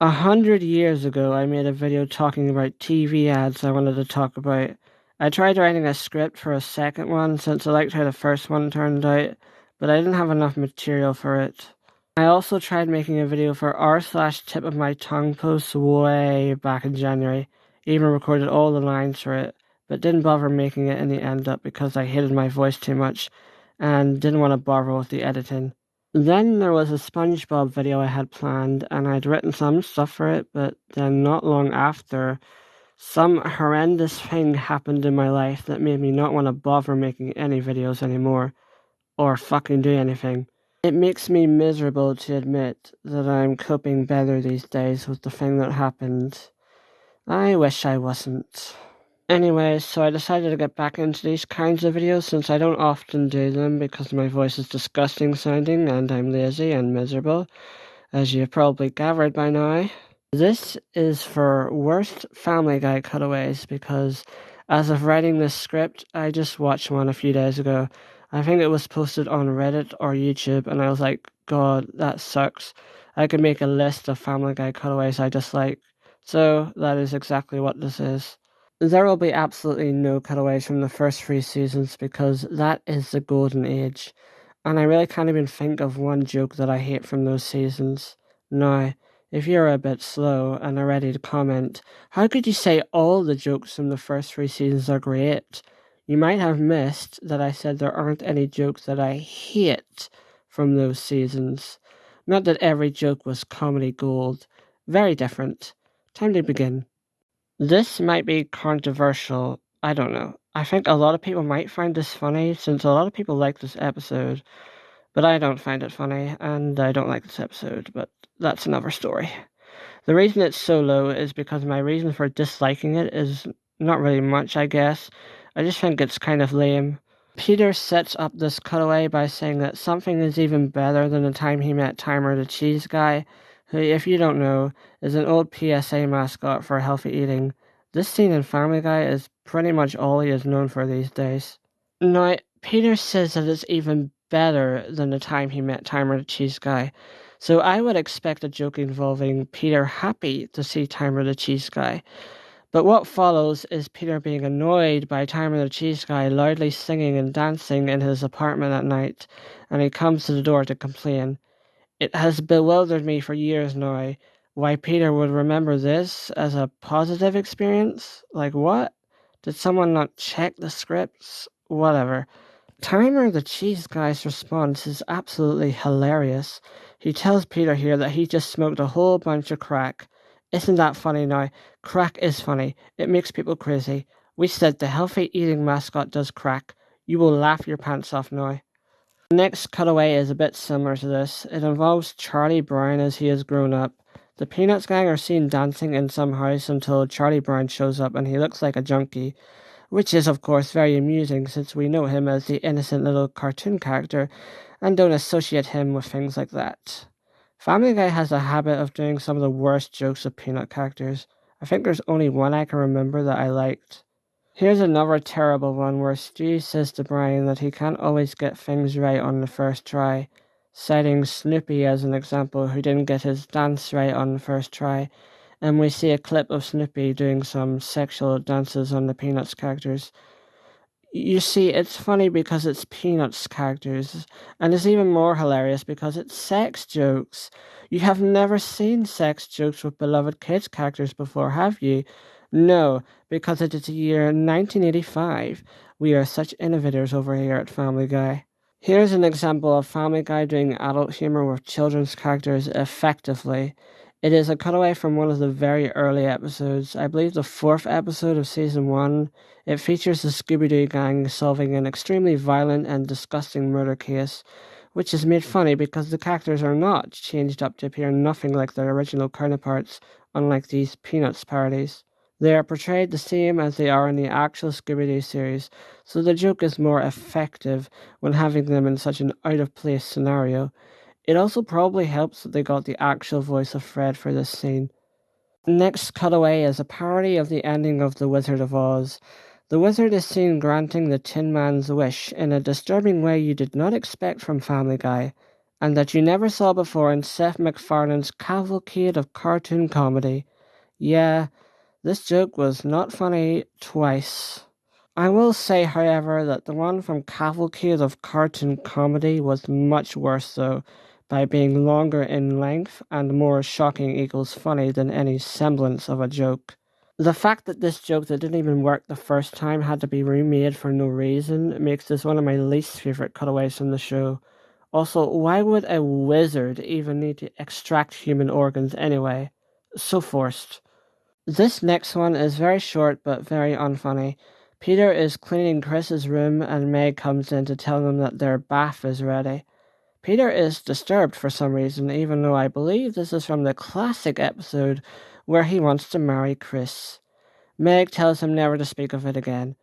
100 years ago, I made a video talking about TV ads I wanted to talk about. I tried writing a script for a second one since I liked how the first one turned out, but I didn't have enough material for it. I also tried making a video for r/tip of my tongue posts way back in January, even recorded all the lines for it, but didn't bother making it in the end up because I hated my voice too much and didn't want to bother with the editing. Then there was a SpongeBob video I had planned, and I'd written some stuff for it, but then not long after, some horrendous thing happened in my life that made me not want to bother making any videos anymore, or fucking do anything. It makes me miserable to admit that I'm coping better these days with the thing that happened. I wish I wasn't. Anyway, so I decided to get back into these kinds of videos since I don't often do them because my voice is disgusting sounding and I'm lazy and miserable, as you've probably gathered by now. This is for worst Family Guy cutaways because as of writing this script, I just watched one a few days ago. I think it was posted on Reddit or YouTube and I was like, God, that sucks. I could make a list of Family Guy cutaways I dislike. So that is exactly what this is. There will be absolutely no cutaways from the first 3 seasons because that is the golden age, and I really can't even think of one joke that I hate from those seasons. Now, if you're a bit slow and are ready to comment, how could you say all the jokes from the first 3 seasons are great? You might have missed that I said there aren't any jokes that I hate from those seasons. Not that every joke was comedy gold. Very different. Time to begin. This might be controversial. I don't know. I think a lot of people might find this funny since a lot of people like this episode, but I don't find it funny and I don't like this episode, but that's another story. The reason it's so low is because my reason for disliking it is not really much, I guess. I just think it's kind of lame. Peter sets up this cutaway by saying that something is even better than the time he met Timer the cheese guy, who, if you don't know, is an old PSA mascot for healthy eating. This scene in Family Guy is pretty much all he is known for these days. Now, Peter says that it's even better than the time he met Timer the cheese guy, so I would expect a joke involving Peter happy to see Timer the cheese guy. But what follows is Peter being annoyed by Timer the Cheese Guy loudly singing and dancing in his apartment at night, and he comes to the door to complain. It has bewildered me for years now why Peter would remember this as a positive experience. Like what? Did someone not check the scripts? Whatever. Timer the Cheese Guy's response is absolutely hilarious. He tells Peter here that he just smoked a whole bunch of crack. Isn't that funny now? Crack is funny. It makes people crazy. We said the healthy eating mascot does crack. You will laugh your pants off now. The next cutaway is a bit similar to this. It involves Charlie Brown as he has grown up. The Peanuts gang are seen dancing in some house until Charlie Brown shows up and he looks like a junkie, which is of course very amusing since we know him as the innocent little cartoon character and don't associate him with things like that. Family Guy has a habit of doing some of the worst jokes of Peanut characters. I think there's only one I can remember that I liked. Here's another terrible one where Stu says to Brian that he can't always get things right on the first try, citing Snoopy as an example who didn't get his dance right on the first try, and we see a clip of Snoopy doing some sexual dances on the Peanuts characters. You see, it's funny because it's Peanuts characters, and it's even more hilarious because it's sex jokes. You have never seen sex jokes with beloved kids characters before, have you? No, because it is the year 1985. We are such innovators over here at Family Guy. Here's an example of Family Guy doing adult humor with children's characters effectively. It is a cutaway from one of the very early episodes, I believe the 4th episode of season 1. It features the Scooby-Doo gang solving an extremely violent and disgusting murder case, which is made funny because the characters are not changed up to appear nothing like their original counterparts, unlike these Peanuts parodies. They are portrayed the same as they are in the actual Scooby-Doo series, so the joke is more effective when having them in such an out-of-place scenario. It also probably helps that they got the actual voice of Fred for this scene. Next cutaway is a parody of the ending of The Wizard of Oz. The wizard is seen granting the Tin Man's wish in a disturbing way you did not expect from Family Guy, and that you never saw before in Seth MacFarlane's cavalcade of cartoon comedy. Yeah, this joke was not funny twice. I will say, however, that the one from Cavalcade of Cartoon Comedy was much worse, though, by being longer in length and more shocking equals funny than any semblance of a joke. The fact that this joke that didn't even work the first time had to be remade for no reason makes this one of my least favourite cutaways from the show. Also, why would a wizard even need to extract human organs anyway? So forced. This next one is very short but very unfunny. Peter is cleaning Chris's room and Meg comes in to tell him that their bath is ready. Peter is disturbed for some reason, even though I believe this is from the classic episode where he wants to marry Chris. Meg tells him never to speak of it again.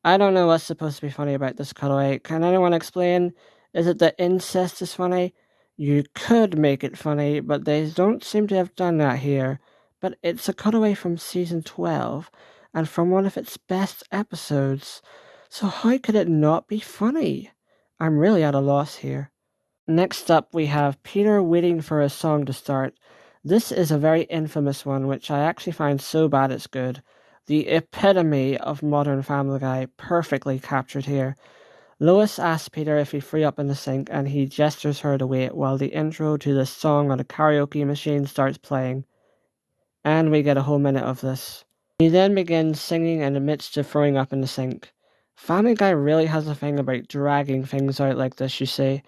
I don't know what's supposed to be funny about this cutaway. Can anyone explain? Is it that incest is funny? You could make it funny, but they don't seem to have done that here. But it's a cutaway from season 12 and from one of its best episodes. So how could it not be funny? I'm really at a loss here. Next up, we have Peter waiting for a song to start. This is a very infamous one, which I actually find so bad it's good. The epitome of modern Family Guy, perfectly captured here. Lois asks Peter if he'd free up in the sink, and he gestures her to wait while the intro to the song on a karaoke machine starts playing. And we get a whole minute of this. He then begins singing and admits to throwing up in the sink. Family Guy really has a thing about dragging things out like this, you see.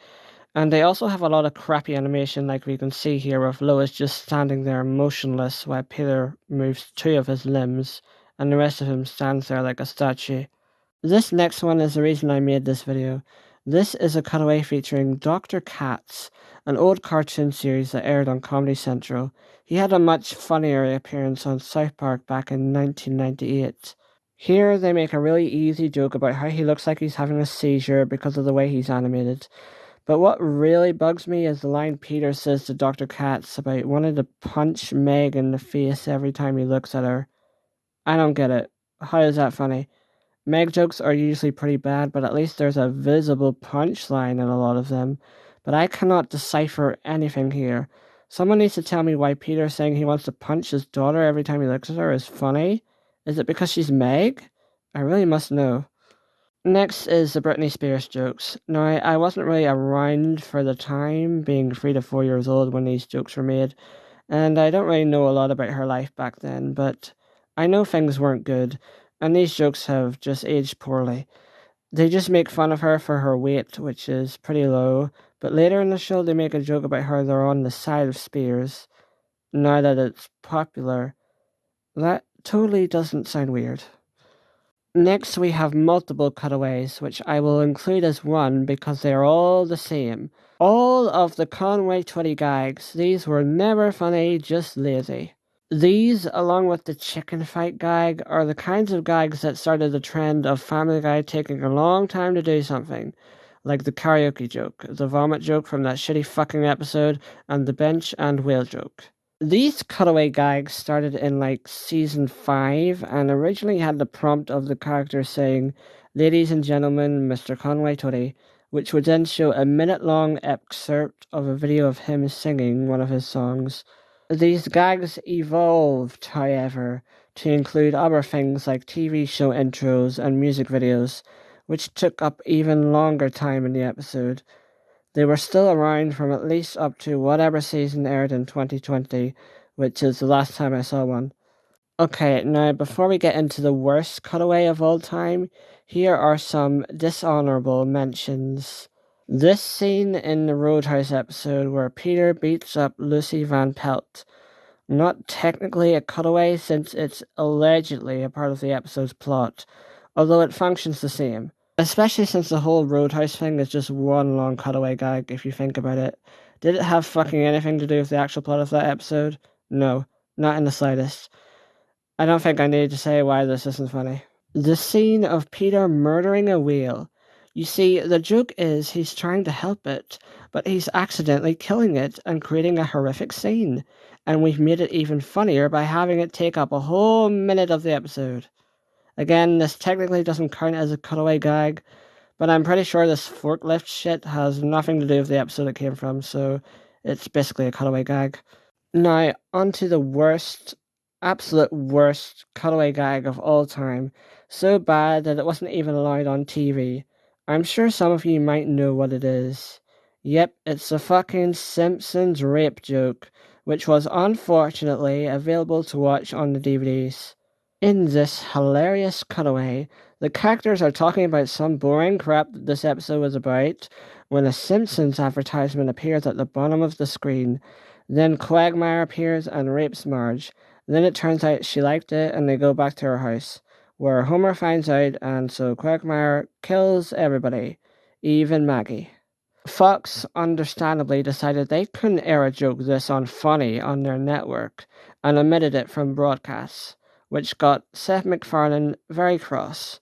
And they also have a lot of crappy animation like we can see here with Lois just standing there motionless while Peter moves two of his limbs and the rest of him stands there like a statue. This next one is the reason I made this video. This is a cutaway featuring Dr. Katz, an old cartoon series that aired on Comedy Central. He had a much funnier appearance on South Park back in 1998. Here they make a really easy joke about how he looks like he's having a seizure because of the way he's animated. But what really bugs me is the line Peter says to Dr. Katz about wanting to punch Meg in the face every time he looks at her. I don't get it. How is that funny? Meg jokes are usually pretty bad, but at least there's a visible punchline in a lot of them. But I cannot decipher anything here. Someone needs to tell me why Peter saying he wants to punch his daughter every time he looks at her is funny. Is it because she's Meg? I really must know. Next is the Britney Spears jokes. Now, I wasn't really around for the time, being 3 to 4 years old when these jokes were made, and I don't really know a lot about her life back then, but I know things weren't good, and these jokes have just aged poorly. They just make fun of her for her weight, which is pretty low, but later in the show they make a joke about how they're on the side of Spears, now that it's popular. That totally doesn't sound weird. Next, we have multiple cutaways, which I will include as one because they are all the same. All of the Conway Twitty gags, these were never funny, just lazy. These, along with the chicken fight gag, are the kinds of gags that started the trend of Family Guy taking a long time to do something. Like the karaoke joke, the vomit joke from that shitty fucking episode, and the bench and whale joke. These cutaway gags started in like season 5 and originally had the prompt of the character saying, "Ladies and gentlemen, Mr. Conway Twitty," which would then show a minute-long excerpt of a video of him singing one of his songs. These gags evolved, however, to include other things like TV show intros and music videos, which took up even longer time in the episode. They were still around from at least up to whatever season aired in 2020, which is the last time I saw one. Okay, now before we get into the worst cutaway of all time, here are some dishonorable mentions. This scene in the Roadhouse episode where Peter beats up Lucy Van Pelt. Not technically a cutaway since it's allegedly a part of the episode's plot, although it functions the same. Especially since the whole Roadhouse thing is just one long cutaway gag, if you think about it. Did it have fucking anything to do with the actual plot of that episode? No, not in the slightest. I don't think I need to say why this isn't funny. The scene of Peter murdering a whale. You see, the joke is he's trying to help it, but he's accidentally killing it and creating a horrific scene. And we've made it even funnier by having it take up a whole minute of the episode. Again, this technically doesn't count as a cutaway gag, But I'm pretty sure this forklift shit has nothing to do with the episode it came from, so it's basically a cutaway gag. Now, onto the worst, absolute worst cutaway gag of all time. So bad that it wasn't even allowed on TV. I'm sure some of you might know what it is. Yep, it's the fucking Simpsons rape joke, which was unfortunately available to watch on the DVDs. In this hilarious cutaway, the characters are talking about some boring crap that this episode was about when a Simpsons advertisement appears at the bottom of the screen. Then Quagmire appears and rapes Marge. Then it turns out she liked it and they go back to her house, where Homer finds out and so Quagmire kills everybody, even Maggie. Fox understandably decided they couldn't air a joke this unfunny on their network and omitted it from broadcasts, which got Seth MacFarlane very cross,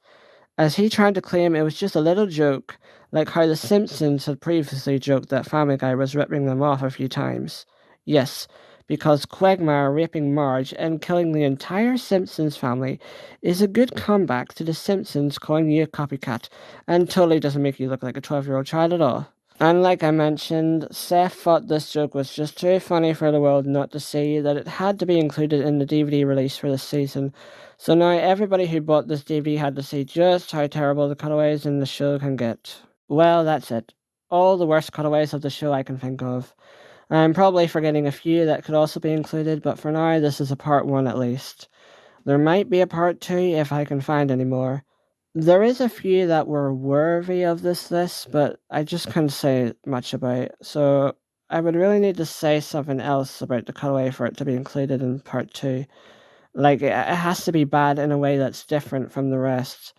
as he tried to claim it was just a little joke, like how The Simpsons had previously joked that Family Guy was ripping them off a few times. Yes, because Quagmire raping Marge and killing the entire Simpsons family is a good comeback to The Simpsons calling you a copycat, and totally doesn't make you look like a 12-year-old child at all. And like I mentioned, Seth thought this joke was just too funny for the world not to see that it had to be included in the DVD release for this season. So now everybody who bought this DVD had to see just how terrible the cutaways in the show can get. Well, that's it. All the worst cutaways of the show I can think of. I'm probably forgetting a few that could also be included, but for now this is a part 1 at least. There might be a part 2 if I can find any more. There is a few that were worthy of this list, but I just couldn't say much about. So I would really need to say something else about the cutaway for it to be included in part 2. Like, it has to be bad in a way that's different from the rest.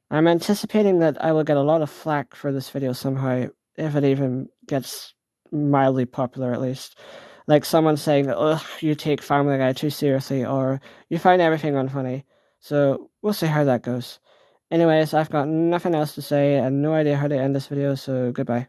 I'm anticipating that I will get a lot of flack for this video somehow, if it even gets mildly popular at least. Like someone saying, ugh, you take Family Guy too seriously, or you find everything unfunny. So we'll see how that goes. Anyways, I've got nothing else to say and no idea how to end this video, so goodbye.